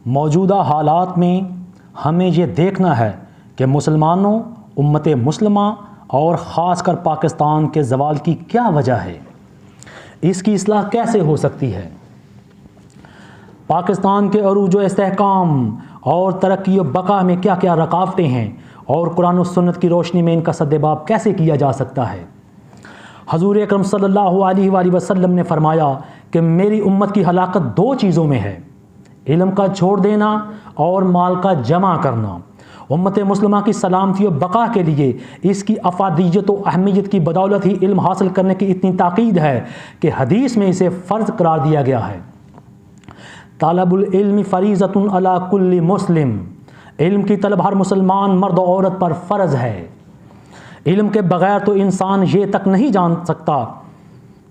موجودہ حالات میں ہمیں یہ دیکھنا ہے کہ مسلمانوں، امت مسلمہ اور خاص کر پاکستان کے زوال کی کیا وجہ ہے، اس کی اصلاح کیسے ہو سکتی ہے، پاکستان کے عروج و استحکام اور ترقی و بقا میں کیا کیا رکاوٹیں ہیں اور قرآن و سنت کی روشنی میں ان کا سدباب کیسے کیا جا سکتا ہے۔ حضور اکرم صلی اللہ علیہ وآلہ وسلم نے فرمایا کہ میری امت کی ہلاکت دو چیزوں میں ہے، علم کا چھوڑ دینا اور مال کا جمع کرنا۔ امت مسلمہ کی سلامتی و بقا کے لیے اس کی افادیت و اہمیت کی بدولت ہی علم حاصل کرنے کی اتنی تاکید ہے کہ حدیث میں اسے فرض قرار دیا گیا ہے۔ طلب العلم فریضۃ علی کل مسلم، علم کی طلب ہر مسلمان مرد و عورت پر فرض ہے۔ علم کے بغیر تو انسان یہ تک نہیں جان سکتا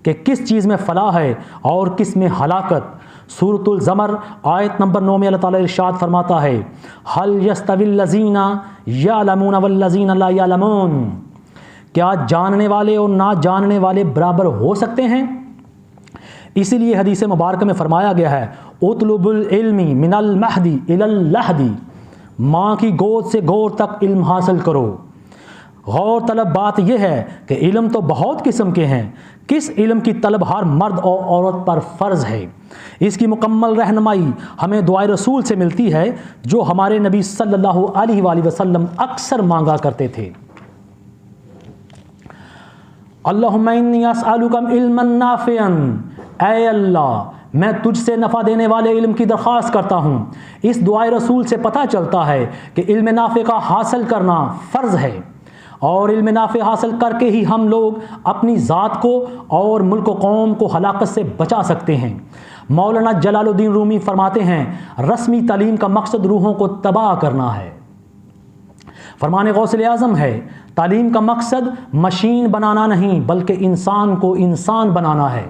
کہ کس چیز میں فلاح ہے اور کس میں ہلاکت۔ سورۃ الزمر آیت نمبر 9 میں اللہ تعالیٰ ارشاد فرماتا ہے، هل يستوي الذین یعلمون والذین لا یعلمون، کیا جاننے والے اور نہ جاننے والے برابر ہو سکتے ہیں؟ اسی لیے حدیث مبارکہ میں فرمایا گیا ہے، اطلب العلم من المہد الی اللحد، ماں کی گود سے گور تک علم حاصل کرو۔ غور طلب بات یہ ہے کہ علم تو بہت قسم کے ہیں، کس علم کی طلب ہر مرد اور عورت پر فرض ہے۔ اس کی مکمل رہنمائی ہمیں دعائے رسول سے ملتی ہے جو ہمارے نبی صلی اللہ علیہ وآلہ وسلم اکثر مانگا کرتے تھے۔ اللہم انی اسألک علما نافعا، اے اللہ میں تجھ سے نفع دینے والے علم کی درخواست کرتا ہوں۔ اس دعائے رسول سے پتہ چلتا ہے کہ علم نافع کا حاصل کرنا فرض ہے، اور علم نافع حاصل کر کے ہی ہم لوگ اپنی ذات کو اور ملک و قوم کو ہلاکت سے بچا سکتے ہیں۔ مولانا جلال الدین رومی فرماتے ہیں، رسمی تعلیم کا مقصد روحوں کو تباہ کرنا ہے۔ فرمان غوث اعظم ہے، تعلیم کا مقصد مشین بنانا نہیں بلکہ انسان کو انسان بنانا ہے۔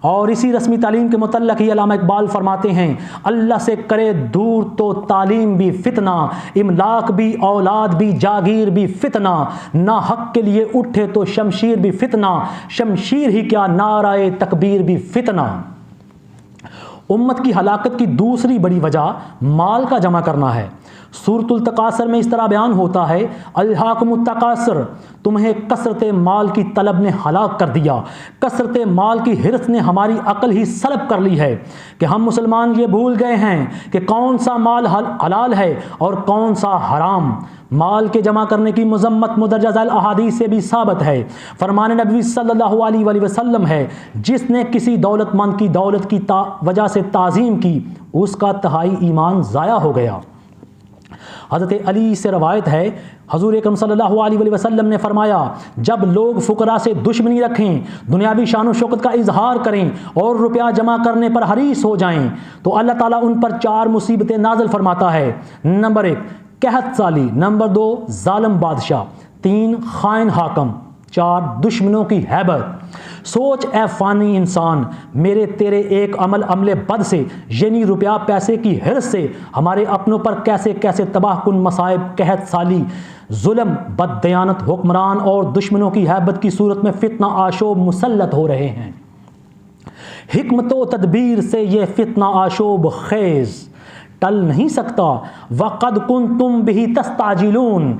اور اسی رسمی تعلیم کے متعلق ہی علامہ اقبال فرماتے ہیں، اللہ سے کرے دور تو تعلیم بھی فتنہ، املاک بھی اولاد بھی جاگیر بھی فتنہ، نہ حق کے لیے اٹھے تو شمشیر بھی فتنہ، شمشیر ہی کیا نعرہ تکبیر بھی فتنہ۔ امت کی ہلاکت کی دوسری بڑی وجہ مال کا جمع کرنا ہے۔ سورۃ التکاثر میں اس طرح بیان ہوتا ہے، الہاکم التکاثر، تمہیں کثرت مال کی طلب نے ہلاک کر دیا۔ کثرت مال کی حرص نے ہماری عقل ہی سلب کر لی ہے کہ ہم مسلمان یہ بھول گئے ہیں کہ کون سا مال حلال ہے اور کون سا حرام۔ مال کے جمع کرنے کی مذمت مدرجہ ذیل احادیث سے بھی ثابت ہے۔ فرمان نبی صلی اللہ علیہ وآلہ وسلم ہے، جس نے کسی دولت مند کی دولت کی وجہ سے تعظیم کی اس کا تہائی ایمان ضائع ہو گیا۔ حضرت علی سے روایت ہے، حضور اکرم صلی اللہ علیہ وآلہ وسلم نے فرمایا، جب لوگ فقراء سے دشمنی رکھیں، دنیاوی شان و شوکت کا اظہار کریں اور روپیہ جمع کرنے پر حریص ہو جائیں تو اللہ تعالیٰ ان پر 4 مصیبتیں نازل فرماتا ہے۔ نمبر 1 قحط سالی، نمبر 2 ظالم بادشاہ، 3 خائن حاکم، 4 دشمنوں کی ہیبت۔ سوچ اے فانی انسان، میرے تیرے ایک عمل بد سے یعنی روپیہ پیسے کی حرص سے ہمارے اپنوں پر کیسے کیسے تباہ کن مصائب، قحط سالی، ظلم، بددیانت حکمران اور دشمنوں کی ہیبت کی صورت میں فتنہ آشوب مسلط ہو رہے ہیں۔ حکمت و تدبیر سے یہ فتنہ آشوب خیز ٹل نہیں سکتا۔ وَقَدْ كُنْتُمْ بِهِ تَسْتَعْجِلُونَ،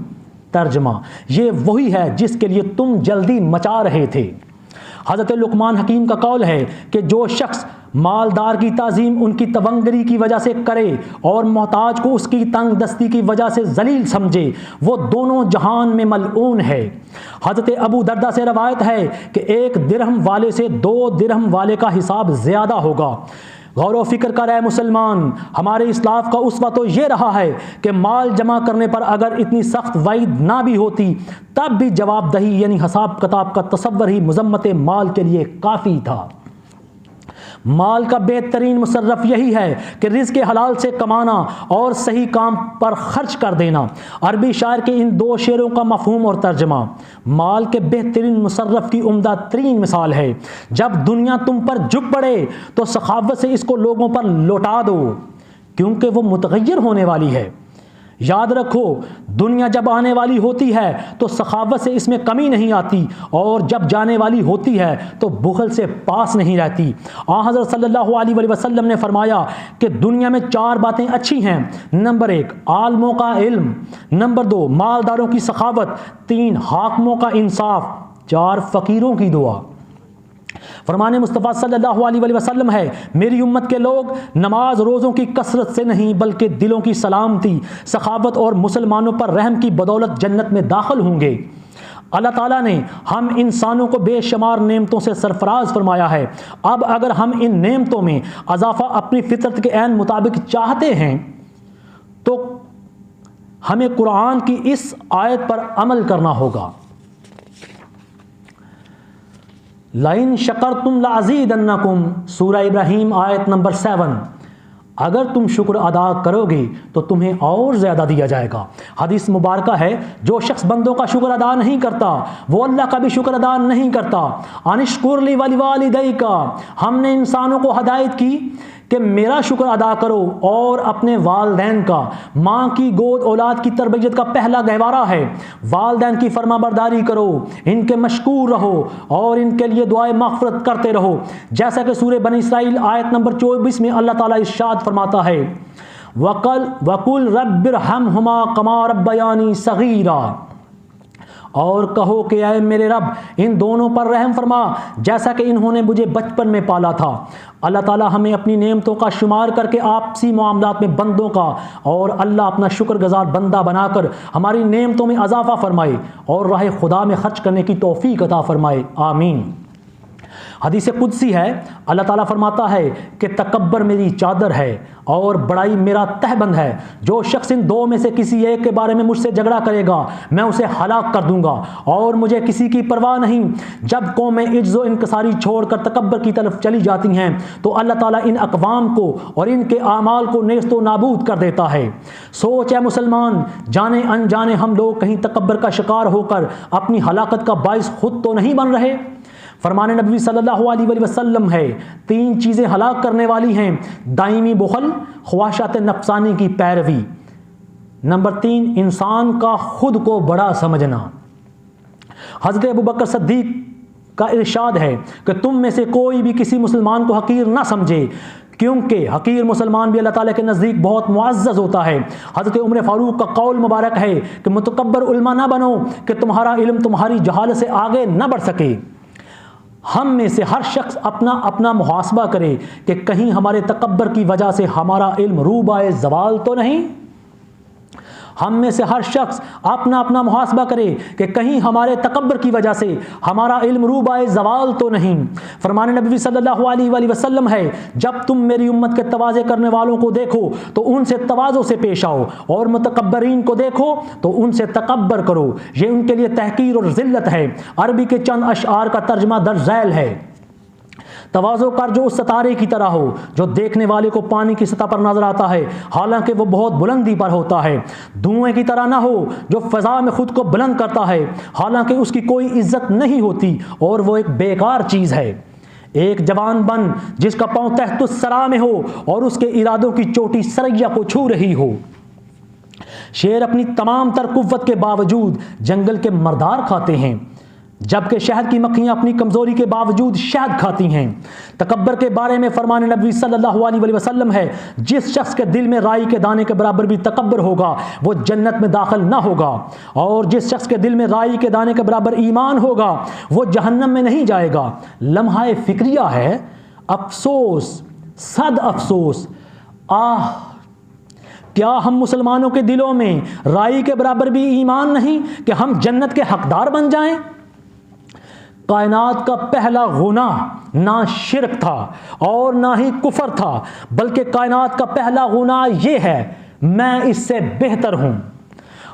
ترجمہ یہ وہی ہے جس کے لیے تم جلدی مچا رہے تھے۔ حضرت لقمان حکیم کا قول ہے کہ جو شخص مالدار کی تعظیم ان کی تونگری کی وجہ سے کرے اور محتاج کو اس کی تنگ دستی کی وجہ سے ذلیل سمجھے، وہ دونوں جہان میں ملعون ہے۔ حضرت ابو دردہ سے روایت ہے کہ 1 درہم والے سے 2 درہم والے کا حساب زیادہ ہوگا۔ غور و فکر کر اے مسلمان، ہمارے اسلاف کا اسوہ تو یہ رہا ہے کہ مال جمع کرنے پر اگر اتنی سخت وعید نہ بھی ہوتی تب بھی جواب دہی یعنی حساب کتاب کا تصور ہی مذمت مال کے لیے کافی تھا۔ مال کا بہترین مصرف یہی ہے کہ رزق حلال سے کمانا اور صحیح کام پر خرچ کر دینا۔ عربی شاعر کے ان 2 شعروں کا مفہوم اور ترجمہ مال کے بہترین مصرف کی عمدہ ترین مثال ہے۔ جب دنیا تم پر جھک پڑے تو سخاوت سے اس کو لوگوں پر لوٹا دو، کیونکہ وہ متغیر ہونے والی ہے۔ یاد رکھو دنیا جب آنے والی ہوتی ہے تو سخاوت سے اس میں کمی نہیں آتی، اور جب جانے والی ہوتی ہے تو بخل سے پاس نہیں رہتی۔ حضرت صلی اللہ علیہ وآلہ وسلم نے فرمایا کہ دنیا میں 4 باتیں اچھی ہیں۔ نمبر 1 عالموں کا علم، نمبر 2 مالداروں کی سخاوت، 3 حاکموں کا انصاف، 4 فقیروں کی دعا۔ فرمان مصطفیٰ صلی اللہ علیہ وآلہ وسلم ہے، میری امت کے لوگ نماز روزوں کی کثرت سے نہیں بلکہ دلوں کی سلامتی، سخاوت اور مسلمانوں پر رحم کی بدولت جنت میں داخل ہوں گے۔ اللہ تعالیٰ نے ہم انسانوں کو بے شمار نعمتوں سے سرفراز فرمایا ہے۔ اب اگر ہم ان نعمتوں میں اضافہ اپنی فطرت کے عین مطابق چاہتے ہیں تو ہمیں قرآن کی اس آیت پر عمل کرنا ہوگا۔ لَإِن شَكَرْتُمْ لَأَزِيدَنَّكُمْ، سورہ ابراہیم آیت نمبر 7۔ اگر تم شکر ادا کرو گے تو تمہیں اور زیادہ دیا جائے گا۔ حدیث مبارکہ ہے، جو شخص بندوں کا شکر ادا نہیں کرتا وہ اللہ کا بھی شکر ادا نہیں کرتا۔ انشکر لی ولیوالدیک، ہم نے انسانوں کو ہدایت کی کہ میرا شکر ادا کرو اور اپنے والدین کا۔ ماں کی گود اولاد کی تربیت کا پہلا گہوارہ ہے۔ والدین کی فرما برداری کرو، ان کے مشکور رہو اور ان کے لیے دعائے مغفرت کرتے رہو، جیسا کہ سورہ بنی اسرائیل آیت نمبر 24 میں اللہ تعالیٰ ارشاد فرماتا ہے، وَقُلْ رَبِّ ارْحَمْهُمَا كَمَا رَبَّيَانِي صَغِيرًا، اور کہو کہ اے میرے رب ان دونوں پر رحم فرما جیسا کہ انہوں نے مجھے بچپن میں پالا تھا۔ اللہ تعالیٰ ہمیں اپنی نعمتوں کا شمار کر کے آپسی معاملات میں بندوں کا اور اللہ اپنا شکر گزار بندہ بنا کر ہماری نعمتوں میں اضافہ فرمائے اور راہ خدا میں خرچ کرنے کی توفیق عطا فرمائے، آمین۔ حدیث قدسی ہے، اللہ تعالیٰ فرماتا ہے کہ تکبر میری چادر ہے اور بڑائی میرا تہبند ہے۔ جو شخص ان 2 میں سے کسی ایک کے بارے میں مجھ سے جھگڑا کرے گا میں اسے ہلاک کر دوں گا، اور مجھے کسی کی پرواہ نہیں۔ جب قومیں عجز و انکساری چھوڑ کر تکبر کی طرف چلی جاتی ہیں تو اللہ تعالیٰ ان اقوام کو اور ان کے اعمال کو نیست و نابود کر دیتا ہے۔ سوچ اے مسلمان، جانے انجانے ہم لوگ کہیں تکبر کا شکار ہو کر اپنی ہلاکت کا باعث خود تو نہیں بن رہے۔ فرمان نبی صلی اللہ علیہ وآلہ وسلم ہے، 3 چیزیں ہلاک کرنے والی ہیں، دائمی بخل، خواہشات نفسانی کی پیروی، نمبر 3 انسان کا خود کو بڑا سمجھنا۔ حضرت ابوبکر صدیق کا ارشاد ہے کہ تم میں سے کوئی بھی کسی مسلمان کو حقیر نہ سمجھے، کیونکہ حقیر مسلمان بھی اللہ تعالیٰ کے نزدیک بہت معزز ہوتا ہے۔ حضرت عمر فاروق کا قول مبارک ہے کہ متکبر علماء نہ بنو کہ تمہارا علم تمہاری جہالت سے آگے نہ بڑھ سکے۔ ہم میں سے ہر شخص اپنا اپنا محاسبہ کرے کہ کہیں ہمارے تکبر کی وجہ سے ہمارا علم روبائے زوال تو نہیں۔ ہم میں سے ہر شخص اپنا اپنا محاسبہ کرے کہ کہیں ہمارے تکبر کی وجہ سے ہمارا علم روبائے زوال تو نہیں۔ فرمان نبی صلی اللہ علیہ وآلہ وسلم ہے، جب تم میری امت کے تواضع کرنے والوں کو دیکھو تو ان سے تواضع سے پیش آؤ، اور متکبرین کو دیکھو تو ان سے تکبر کرو، یہ ان کے لیے تحقیر اور ذلت ہے۔ عربی کے چند اشعار کا ترجمہ درج ذیل ہے، تواضع کر جو اس ستارے کی طرح ہو جو دیکھنے والے کو پانی کی سطح پر نظر آتا ہے حالانکہ وہ بہت بلندی پر ہوتا ہے، دھوئیں کی طرح نہ ہو جو فضا میں خود کو بلند کرتا ہے حالانکہ اس کی کوئی عزت نہیں ہوتی اور وہ ایک بیکار چیز ہے۔ ایک جوان بن جس کا پاؤں تحت الثری میں ہو اور اس کے ارادوں کی چوٹی ثریا کو چھو رہی ہو۔ شیر اپنی تمام تر قوت کے باوجود جنگل کے مردار کھاتے ہیں، جبکہ شہد کی مکھیاں اپنی کمزوری کے باوجود شہد کھاتی ہیں۔ تکبر کے بارے میں فرمان نبی صلی اللہ علیہ وآلہ وسلم ہے، جس شخص کے دل میں رائی کے دانے کے برابر بھی تکبر ہوگا وہ جنت میں داخل نہ ہوگا، اور جس شخص کے دل میں رائی کے دانے کے برابر ایمان ہوگا وہ جہنم میں نہیں جائے گا۔ لمحہ فکریہ ہے، افسوس، صد افسوس، آہ، کیا ہم مسلمانوں کے دلوں میں رائی کے برابر بھی ایمان نہیں کہ ہم جنت کے حقدار بن جائیں؟ کائنات کا پہلا گناہ نہ شرک تھا اور نہ ہی کفر تھا، بلکہ کائنات کا پہلا گناہ یہ ہے، میں اس سے بہتر ہوں۔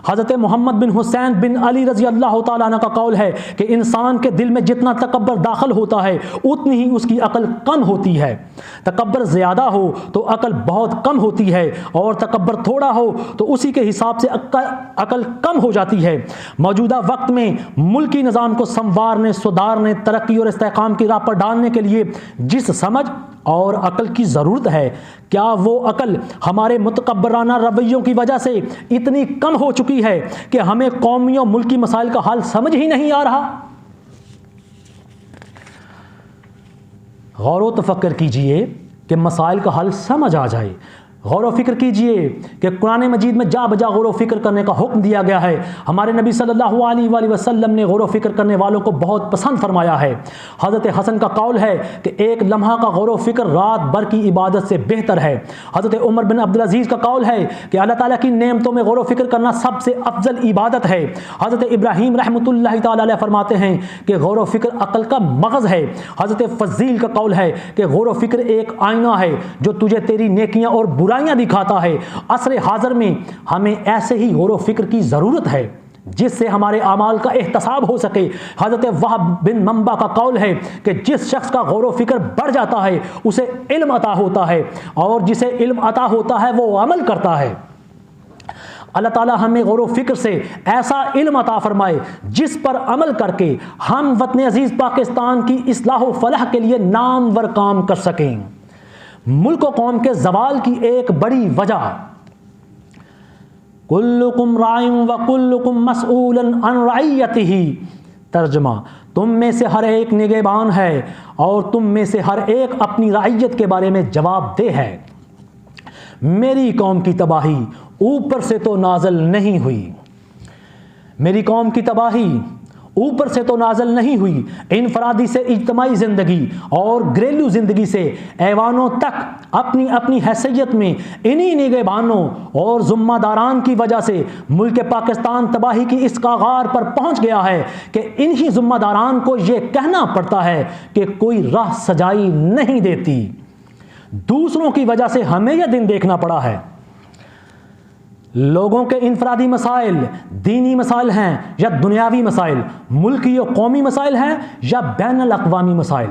حضرت محمد بن حسین بن علی رضی اللہ تعالیٰ عنہ کا قول ہے کہ انسان کے دل میں جتنا تکبر داخل ہوتا ہے اتنی ہی اس کی عقل کم ہوتی ہے۔ تکبر زیادہ ہو تو عقل بہت کم ہوتی ہے، اور تکبر تھوڑا ہو تو اسی کے حساب سے عقل کم ہو جاتی ہے۔ موجودہ وقت میں ملکی نظام کو سنوارنے، سدھارنے، ترقی اور استحکام کی راہ پر ڈالنے کے لیے جس سمجھ اور عقل کی ضرورت ہے۔ کیا وہ عقل ہمارے متکبرانہ رویوں کی وجہ سے اتنی کم ہو چکی ہے کہ ہمیں قومی اور ملکی مسائل کا حل سمجھ ہی نہیں آ رہا؟ غور و تفکر کیجئے کہ مسائل کا حل سمجھ آ جائے۔ غور و فکر کیجئے کہ قرآن مجید میں جا بجا غور و فکر کرنے کا حکم دیا گیا ہے۔ ہمارے نبی صلی اللہ علیہ وآلہ وسلم نے غور و فکر کرنے والوں کو بہت پسند فرمایا ہے۔ حضرت حسن کا قول ہے کہ ایک لمحہ کا غور و فکر رات بھر کی عبادت سے بہتر ہے۔ حضرت عمر بن عبدالعزیز کا قول ہے کہ اللہ تعالیٰ کی نعمتوں میں غور و فکر کرنا سب سے افضل عبادت ہے۔ حضرت ابراہیم رحمۃ اللہ تعالیٰ علیہ فرماتے ہیں کہ غور و فکر عقل کا مغز ہے۔ حضرت فضیل کا قول ہے کہ غور و فکر ایک آئینہ ہے جو تجھے تیری نیکیاں اور برائیاں دکھاتا ہے۔ عصر حاضر میں ہمیں ایسے ہی غور و فکر کی ضرورت ہے جس سے ہمارے اعمال کا احتساب ہو سکے۔ حضرت وہب بن منبع کا قول ہے کہ جس شخص کا غور و فکر بڑھ جاتا ہے اسے علم عطا ہوتا ہے، اور جسے علم عطا ہوتا ہے وہ عمل کرتا ہے۔ اللہ تعالیٰ ہمیں غور و فکر سے ایسا علم عطا فرمائے جس پر عمل کر کے ہم وطن عزیز پاکستان کی اصلاح و فلاح کے لیے نامور کام کر سکیں۔ ملک و قوم کے زوال کی ایک بڑی وجہ کلکم راع وکلکم مسئول عن رعیتہ، ترجمہ تم میں سے ہر ایک نگہبان ہے اور تم میں سے ہر ایک اپنی رعیت کے بارے میں جواب دہ ہے۔ میری قوم کی تباہی اوپر سے تو نازل نہیں ہوئی، میری قوم کی تباہی اوپر سے تو نازل نہیں ہوئی، انفرادی سے اجتماعی زندگی اور گھریلو زندگی سے ایوانوں تک اپنی اپنی حیثیت میں انہی نگہبانوں اور ذمہ داران کی وجہ سے ملک پاکستان تباہی کی اس کاغار پر پہنچ گیا ہے کہ انہی ذمہ داران کو یہ کہنا پڑتا ہے کہ کوئی راہ سجائی نہیں دیتی۔ دوسروں کی وجہ سے ہمیں یہ دن دیکھنا پڑا ہے۔ لوگوں کے انفرادی مسائل دینی مسائل ہیں یا دنیاوی مسائل، ملکی و قومی مسائل ہیں یا بین الاقوامی مسائل،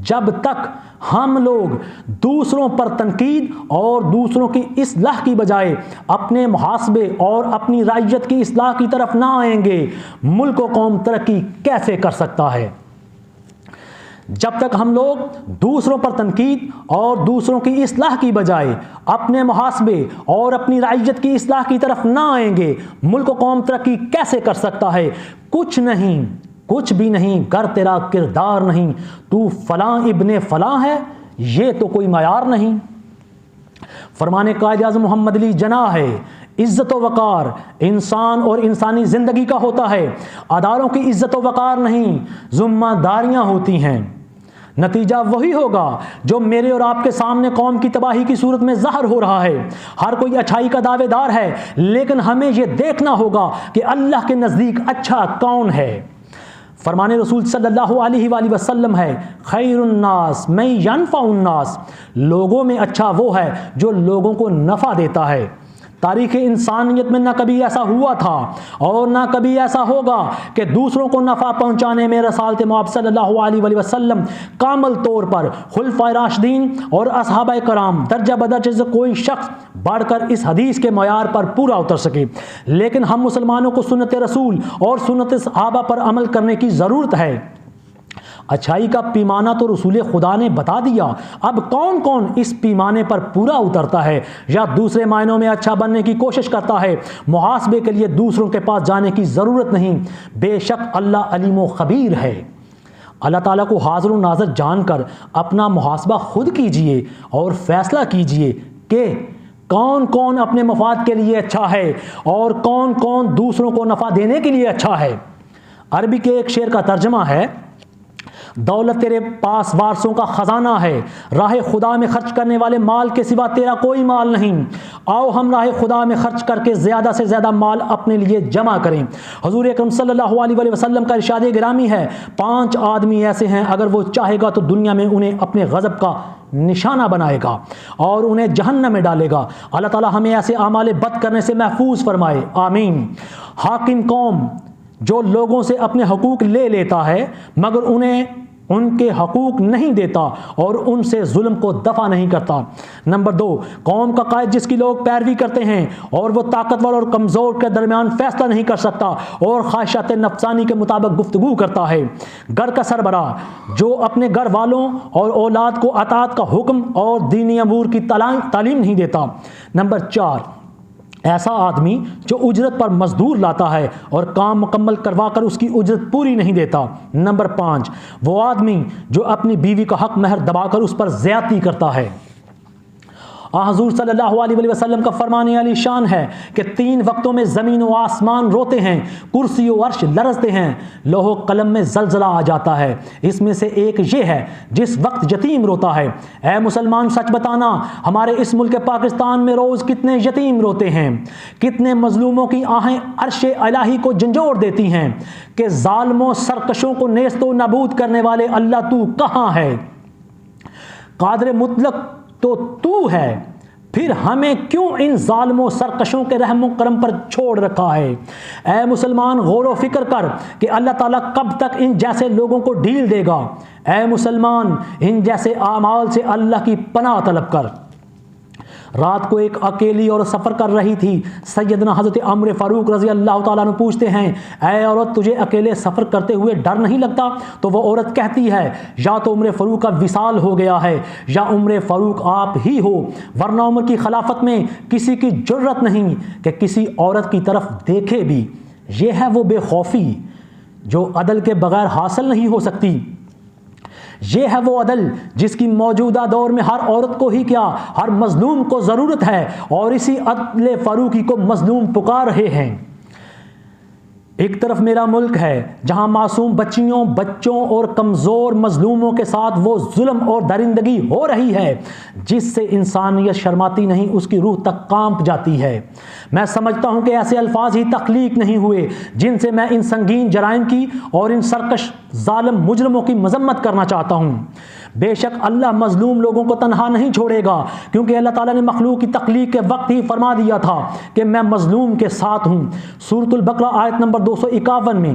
جب تک ہم لوگ دوسروں پر تنقید اور دوسروں کی اصلاح کی بجائے اپنے محاسبے اور اپنی رعیت کی اصلاح کی طرف نہ آئیں گے، ملک و قوم ترقی کیسے کر سکتا ہے؟ جب تک ہم لوگ دوسروں پر تنقید اور دوسروں کی اصلاح کی بجائے اپنے محاسبے اور اپنی رعیت کی اصلاح کی طرف نہ آئیں گے، ملک و قوم ترقی کیسے کر سکتا ہے؟ کچھ نہیں، کچھ بھی نہیں، گر تیرا کردار نہیں، تو فلاں ابن فلاں ہے، یہ تو کوئی معیار نہیں۔ فرمان قائد اعظم محمد علی جناح ہے، عزت و وقار انسان اور انسانی زندگی کا ہوتا ہے، اداروں کی عزت و وقار نہیں، ذمہ داریاں ہوتی ہیں۔ نتیجہ وہی ہوگا جو میرے اور آپ کے سامنے قوم کی تباہی کی صورت میں ظاہر ہو رہا ہے۔ ہر کوئی اچھائی کا دعوے دار ہے، لیکن ہمیں یہ دیکھنا ہوگا کہ اللہ کے نزدیک اچھا کون ہے۔ فرمان رسول صلی اللہ علیہ وآلہ وسلم ہے، خیر الناس من ینفع الناس، لوگوں میں اچھا وہ ہے جو لوگوں کو نفع دیتا ہے۔ تاریخ انسانیت میں نہ کبھی ایسا ہوا تھا اور نہ کبھی ایسا ہوگا کہ دوسروں کو نفع پہنچانے میں رسالت مآب صلی اللہ علیہ وآلہ وسلم کامل طور پر خلفائے راشدین اور اصحابہ کرام درجہ بدرجہ سے کوئی شخص بڑھ کر اس حدیث کے معیار پر پورا اتر سکے۔ لیکن ہم مسلمانوں کو سنت رسول اور سنت صحابہ پر عمل کرنے کی ضرورت ہے۔ اچھائی کا پیمانہ تو رسول خدا نے بتا دیا، اب کون کون اس پیمانے پر پورا اترتا ہے یا دوسرے معنوں میں اچھا بننے کی کوشش کرتا ہے؟ محاسبے کے لیے دوسروں کے پاس جانے کی ضرورت نہیں، بے شک اللہ علیم و خبیر ہے۔ اللہ تعالیٰ کو حاضر و ناظر جان کر اپنا محاسبہ خود کیجئے اور فیصلہ کیجئے کہ کون کون اپنے مفاد کے لیے اچھا ہے اور کون کون دوسروں کو نفع دینے کے لیے اچھا ہے۔ عربی کے ایک شعر کا ترجمہ ہے، دولت تیرے پاس وارثوں کا خزانہ ہے، راہ خدا میں خرچ کرنے والے مال کے سوا تیرا کوئی مال نہیں، آؤ ہم راہ خدا میں خرچ کر کے زیادہ سے زیادہ مال اپنے لیے جمع کریں۔ حضور اکرم صلی اللہ علیہ وآلہ وسلم کا ارشاد گرامی ہے، 5 آدمی ایسے ہیں اگر وہ چاہے گا تو دنیا میں انہیں اپنے غضب کا نشانہ بنائے گا اور انہیں جہنم میں ڈالے گا۔ اللہ تعالی ہمیں ایسے اعمال بد کرنے سے محفوظ فرمائے، آمین۔ حاکم قوم جو لوگوں سے اپنے حقوق لے لیتا ہے مگر انہیں ان کے حقوق نہیں دیتا اور ان سے ظلم کو دفع نہیں کرتا۔ نمبر 2، قوم کا قائد جس کی لوگ پیروی کرتے ہیں اور وہ طاقتور اور کمزور کے درمیان فیصلہ نہیں کر سکتا اور خواہشات نفسانی کے مطابق گفتگو کرتا ہے۔ گھر کا سربراہ جو اپنے گھر والوں اور اولاد کو اطاعت کا حکم اور دینی امور کی تعلیم نہیں دیتا۔ نمبر 4، ایسا آدمی جو اجرت پر مزدور لاتا ہے اور کام مکمل کروا کر اس کی اجرت پوری نہیں دیتا۔ نمبر 5، وہ آدمی جو اپنی بیوی کا حق مہر دبا کر اس پر زیادتی کرتا ہے۔ حضور صلی اللہ علیہ وسلم کا فرمان علی شان ہے کہ 3 وقتوں میں زمین و آسمان روتے ہیں، کرسی و عرش لرزتے ہیں، لوح و قلم میں زلزلہ آ جاتا ہے۔ اس میں سے ایک یہ ہے جس وقت یتیم روتا ہے۔ اے مسلمان، سچ بتانا، ہمارے اس ملک پاکستان میں روز کتنے یتیم روتے ہیں، کتنے مظلوموں کی آہیں عرش الہی کو جھنجھوڑ دیتی ہیں کہ ظالموں سرکشوں کو نیست و نابود کرنے والے اللہ تو کہاں ہے؟ قادر مطلق تو ہے، پھر ہمیں کیوں ان ظالموں سرکشوں کے رحم و کرم پر چھوڑ رکھا ہے؟ اے مسلمان، غور و فکر کر کہ اللہ تعالیٰ کب تک ان جیسے لوگوں کو ڈھیل دے گا۔ اے مسلمان، ان جیسے اعمال سے اللہ کی پناہ طلب کر۔ رات کو ایک اکیلی اور سفر کر رہی تھی۔ سیدنا حضرت عمر فاروق رضی اللہ تعالیٰ عنہ پوچھتے ہیں، اے عورت، تجھے اکیلے سفر کرتے ہوئے ڈر نہیں لگتا؟ تو وہ عورت کہتی ہے، یا تو عمر فاروق کا وصال ہو گیا ہے یا عمر فاروق آپ ہی ہو، ورنہ عمر کی خلافت میں کسی کی جرت نہیں کہ کسی عورت کی طرف دیکھے بھی۔ یہ ہے وہ بے خوفی جو عدل کے بغیر حاصل نہیں ہو سکتی۔ یہ ہے وہ عدل جس کی موجودہ دور میں ہر عورت کو ہی کیا، ہر مظلوم کو ضرورت ہے، اور اسی عدل فاروقی کو مظلوم پکار رہے ہیں۔ ایک طرف میرا ملک ہے جہاں معصوم بچیوں، بچوں اور کمزور مظلوموں کے ساتھ وہ ظلم اور درندگی ہو رہی ہے جس سے انسانیت شرماتی نہیں، اس کی روح تک کانپ جاتی ہے۔ میں سمجھتا ہوں کہ ایسے الفاظ ہی تخلیق نہیں ہوئے جن سے میں ان سنگین جرائم کی اور ان سرکش ظالم مجرموں کی مذمت کرنا چاہتا ہوں۔ بے شک اللہ مظلوم لوگوں کو تنہا نہیں چھوڑے گا، کیونکہ اللہ تعالیٰ نے مخلوق کی تخلیق کے وقت ہی فرما دیا تھا کہ میں مظلوم کے ساتھ ہوں۔ سورۃ البقرہ آیت نمبر 251 میں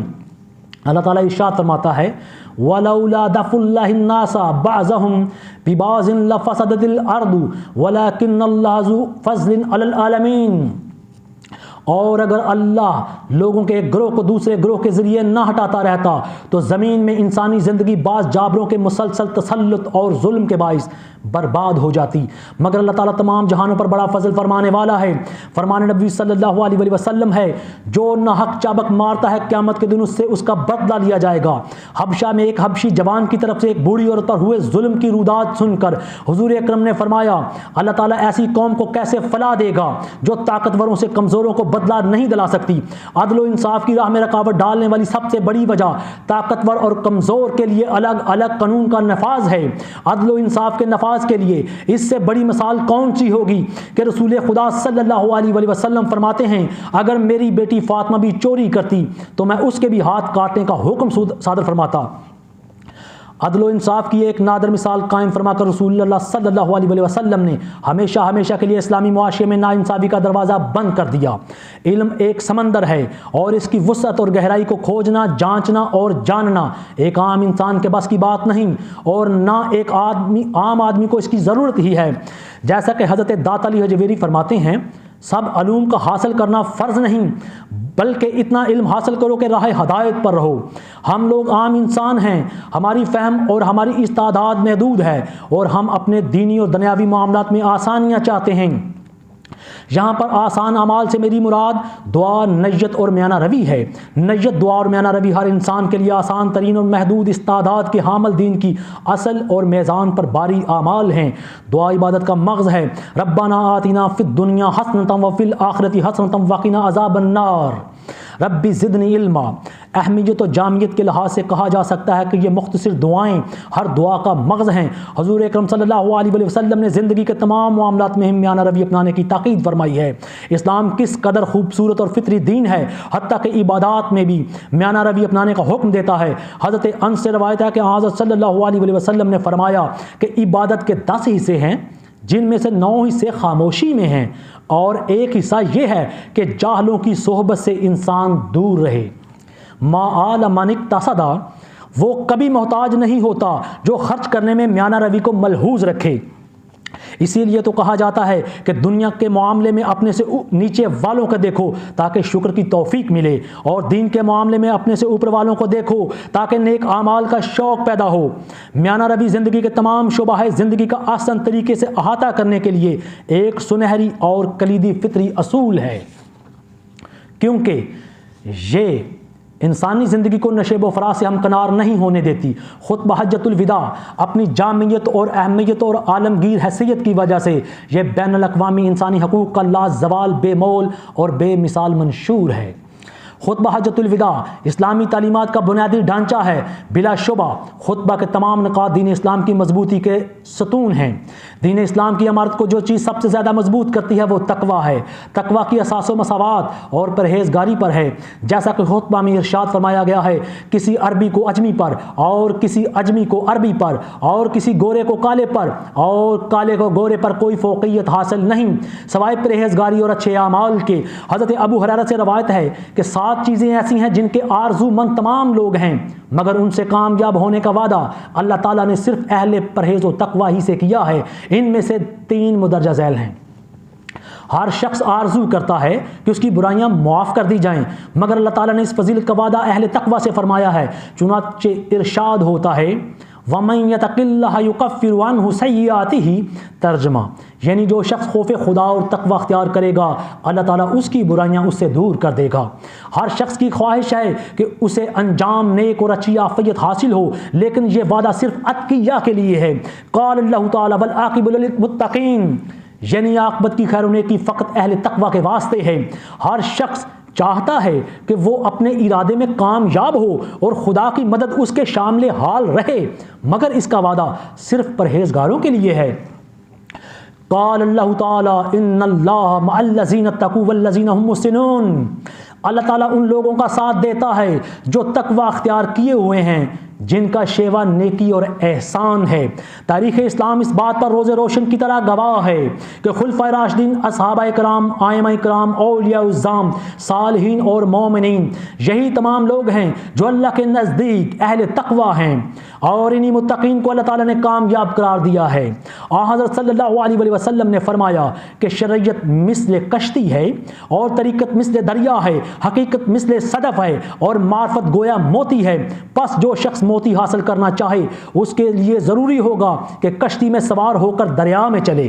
اللہ تعالیٰ ارشاد فرماتا ہے، وَلَوْلَا دَفْعُ اللَّهِ النَّاسَ بَعْضَهُمْ بِبَعْضٍ لَفَسَدَتِ الْأَرْضُ وَلَكِنَّ اللَّهَ ذُو فَضْلٍ عَلَى الْعَالَمِينَ۔ اور اگر اللہ لوگوں کے ایک گروہ کو دوسرے گروہ کے ذریعے نہ ہٹاتا رہتا تو زمین میں انسانی زندگی بعض جابروں کے مسلسل تسلط اور ظلم کے باعث برباد ہو جاتی، مگر اللہ تعالیٰ تمام جہانوں پر بڑا فضل فرمانے والا ہے۔ فرمان نبی صلی اللہ علیہ وسلم ہے، جو ناحق چابک مارتا ہے قیامت کے دن اس سے اس کا بدلہ لیا جائے گا۔ حبشہ میں ایک حبشی جوان کی طرف سے ایک بوڑھی عورت پر ہوئے ظلم کی روداد سن کر حضور اکرم نے فرمایا، اللہ تعالیٰ ایسی قوم کو کیسے فلاح دے گا جو طاقتوروں سے کمزوروں کو بدلہ نہیں دلا سکتی۔ عدل و انصاف کی راہ میں رکاوٹ ڈالنے والی سب سے بڑی وجہ طاقتور اور کمزور کے لیے الگ الگ قانون کا نفاذ ہے۔ عدل و انصاف کے نفاذ کے لیے اس سے بڑی مثال کون سی ہوگی کہ رسول خدا صلی اللہ علیہ وسلم فرماتے ہیں، اگر میری بیٹی فاطمہ بھی چوری کرتی تو میں اس کے بھی ہاتھ کاٹنے کا حکم صادر فرماتا۔ عدل و انصاف کی ایک نادر مثال قائم فرما کر رسول اللہ صلی اللہ علیہ وسلم نے ہمیشہ کے لیے اسلامی معاشرے میں ناانصافی کا دروازہ بند کر دیا۔ علم ایک سمندر ہے اور اس کی وسعت اور گہرائی کو کھوجنا، جانچنا اور جاننا ایک عام انسان کے بس کی بات نہیں، اور نہ ایک عام آدمی کو اس کی ضرورت ہی ہے۔ جیسا کہ حضرت داتا علی حجویری فرماتے ہیں، سب علوم کا حاصل کرنا فرض نہیں، بلکہ اتنا علم حاصل کرو کہ راہ ہدایت پر رہو۔ ہم لوگ عام انسان ہیں، ہماری فہم اور ہماری استعداد محدود ہے، اور ہم اپنے دینی اور دنیاوی معاملات میں آسانیاں چاہتے ہیں۔ یہاں پر آسان اعمال سے میری مراد دعا، نیت اور میانہ روی ہے۔ نیت، دعا اور میانہ روی ہر انسان کے لیے آسان ترین اور محدود استعداد کے حامل دین کی اصل اور میزان پر باری اعمال ہیں۔ دعا عبادت کا مغز ہے۔ ربنا آتنا فی الدنیا حسنۃ وفی الآخرۃ حسنۃ وقنا عذاب النار، ربی زدنی علما۔ اہمیت و جامعیت کے لحاظ سے کہا جا سکتا ہے کہ یہ مختصر دعائیں ہر دعا کا مغز ہیں۔ حضور اکرم صلی اللہ علیہ وسلم نے زندگی کے تمام معاملات میں میانہ روی اپنانے کی تاکید فرمائی ہے۔ اسلام کس قدر خوبصورت اور فطری دین ہے، حتیٰ کہ عبادات میں بھی میانہ روی اپنانے کا حکم دیتا ہے۔ حضرت انس سے روایت ہے کہ حضرت صلی اللہ علیہ وسلم نے فرمایا کہ عبادت کے 10 حصے ہیں، جن میں سے 9 حصے خاموشی میں ہیں، اور ایک حصہ یہ ہے کہ جاہلوں کی صحبت سے انسان دور رہے۔ ما آل من اقتصد وہ کبھی محتاج نہیں ہوتا جو خرچ کرنے میں میانہ روی کو ملحوظ رکھے۔ اسی لیے تو کہا جاتا ہے کہ دنیا کے معاملے میں اپنے سے نیچے والوں کو دیکھو تاکہ شکر کی توفیق ملے، اور دین کے معاملے میں اپنے سے اوپر والوں کو دیکھو تاکہ نیک اعمال کا شوق پیدا ہو۔ میانہ روی زندگی کے تمام شعبہ زندگی کا آسان طریقے سے احاطہ کرنے کے لیے ایک سنہری اور کلیدی فطری اصول ہے، کیونکہ یہ انسانی زندگی کو نشیب و فراز سے ہمکنار نہیں ہونے دیتی۔ خطبہ حجۃ الوداع اپنی جامعیت اور اہمیت اور عالمگیر حیثیت کی وجہ سے یہ بین الاقوامی انسانی حقوق کا لازوال بے مول اور بے مثال منشور ہے۔ خطبہ حجۃ الوداع اسلامی تعلیمات کا بنیادی ڈھانچہ ہے۔ بلا شبہ خطبہ کے تمام نکات دین اسلام کی مضبوطی کے ستون ہیں۔ دین اسلام کی عمارت کو جو چیز سب سے زیادہ مضبوط کرتی ہے وہ تقویٰ ہے۔ تقویٰ کی اساس و مساوات اور پرہیزگاری پر ہے، جیسا کہ خطبہ میں ارشاد فرمایا گیا ہے، کسی عربی کو اجمی پر اور کسی اجمی کو عربی پر اور کسی گورے کو کالے پر اور کالے کو گورے پر کوئی فوقیت حاصل نہیں سوائے پرہیزگاری اور اچھے اعمال کے۔ حضرت ابو ہریرہ سے روایت ہے کہ 7 چیزیں ایسی ہیں جن کے آرزو مند تمام لوگ ہیں، مگر ان سے کامیاب ہونے کا وعدہ اللہ تعالیٰ نے صرف اہل پرہیز و تقویٰ ہی سے کیا ہے۔ ان میں سے 3 مدرجہ ذیل ہیں۔ ہر شخص آرزو کرتا ہے کہ اس کی برائیاں معاف کر دی جائیں، مگر اللہ تعالیٰ نے اس فضیلت کا وعدہ اہل تقویٰ سے فرمایا ہے۔ چنانچہ ارشاد ہوتا ہے وَمَن يَتَقِ اللَّهَ يُكَفِّرْ عَنْهُ سَيِّئَاتِهِ، ترجمہ یعنی جو شخص خوف خدا اور تقوی اختیار کرے گا اللہ تعالیٰ اس کی برائیاں اس سے دور کر دے گا۔ ہر شخص کی خواہش ہے کہ اسے انجام نیک اور اچھی عافیت حاصل ہو، لیکن یہ وعدہ صرف اتقیاء کے لیے ہے۔ قال اللہ تعالیٰ وَالْعَاقِبَةُ لِلْمُتَّقِينَ، یعنی عاقبت کی خیر و نیکی فقط اہل تقوی کے واسطے ہے۔ ہر شخص چاہتا ہے کہ وہ اپنے ارادے میں کامیاب ہو اور خدا کی مدد اس کے شامل حال رہے، مگر اس کا وعدہ صرف پرہیزگاروں کے لیے ہے۔ قال اللہ تعالیٰ ان اللہ مع الذین اتقوا والذین هم محسنون، اللہ تعالیٰ ان لوگوں کا ساتھ دیتا ہے جو تقوی اختیار کیے ہوئے ہیں، جن کا شیوا نیکی اور احسان ہے۔ تاریخ اسلام اس بات پر روز روشن کی طرح گواہ ہے کہ خلفائے راشدین، اصحابہ کرام، ائمہ کرام، اولیاء الظام، صالحین اور مومنین یہی تمام لوگ ہیں جو اللہ کے نزدیک اہل تقوی ہیں، اور انہی متقین کو اللہ تعالیٰ نے کامیاب قرار دیا ہے۔ حضرت صلی اللہ علیہ وسلم نے فرمایا کہ شریعت مثل کشتی ہے اور طریقت مثل دریا ہے، حقیقت مثل صدف ہے اور معرفت گویا موتی ہے۔ پس جو شخص موتی حاصل کرنا چاہے اس کے لیے ضروری ہوگا کہ کشتی میں سوار ہو کر دریا میں چلے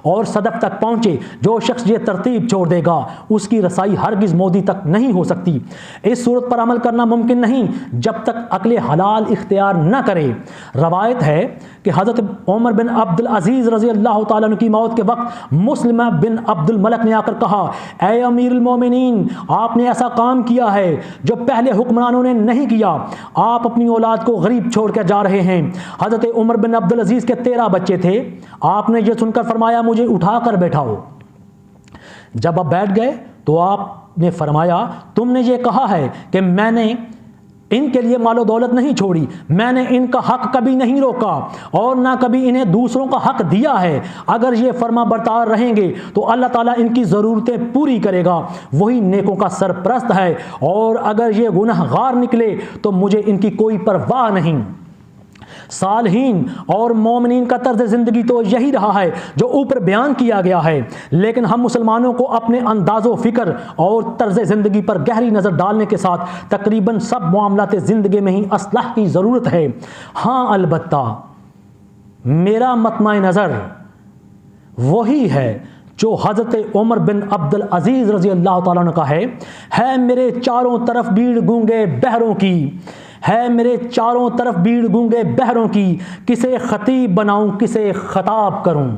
اور صدف تک پہنچے۔ جو شخص یہ ترتیب چھوڑ دے گا اس کی رسائی ہرگز موتی تک نہیں ہو سکتی۔ اس صورت پر عمل کرنا ممکن نہیں جب تک عقل حلال اختیار نہ کرے۔ روایت ہے کہ حضرت عمر بن عبد العزیز رضی اللہ تعالیٰ عنہ کی موت کے وقت مسلمہ بن عبد الملک نے آ کر کہا، اے امیر المومنین، آپ نے ایسا کام کیا ہے جو پہلے حکمرانوں نے نہیں کیا، آپ اپنی اولاد کو غریب چھوڑ کر جا رہے ہیں۔ حضرت عمر بن عبد العزیز کے 13 بچے تھے۔ آپ نے یہ سن کر فرمایا، مجھے اٹھا کر بیٹھاؤ۔ جب آپ بیٹھ گئے تو آپ نے فرمایا، تم نے یہ کہا ہے کہ میں نے ان کے لیے مال و دولت نہیں چھوڑی، میں نے ان کا حق کبھی نہیں روکا اور نہ کبھی انہیں دوسروں کا حق دیا ہے۔ اگر یہ فرما بردار رہیں گے تو اللہ تعالیٰ ان کی ضرورتیں پوری کرے گا، وہی نیکوں کا سرپرست ہے، اور اگر یہ گناہ گار نکلے تو مجھے ان کی کوئی پرواہ نہیں۔ صالحین اور مومنین کا طرز زندگی تو یہی رہا ہے جو اوپر بیان کیا گیا ہے، لیکن ہم مسلمانوں کو اپنے انداز و فکر اور طرز زندگی پر گہری نظر ڈالنے کے ساتھ تقریباً سب معاملات زندگی میں ہی اصلاح کی ضرورت ہے۔ ہاں البتہ میرا مطمع نظر وہی ہے جو حضرت عمر بن عبد العزیز رضی اللہ تعالیٰ عنہ کا ہے میرے چاروں طرف بھیڑ گونگے بہروں کی، ہے میرے چاروں طرف بھیڑ گونگے بہروں کی، کسے خطیب بناؤں کسے خطاب کروں۔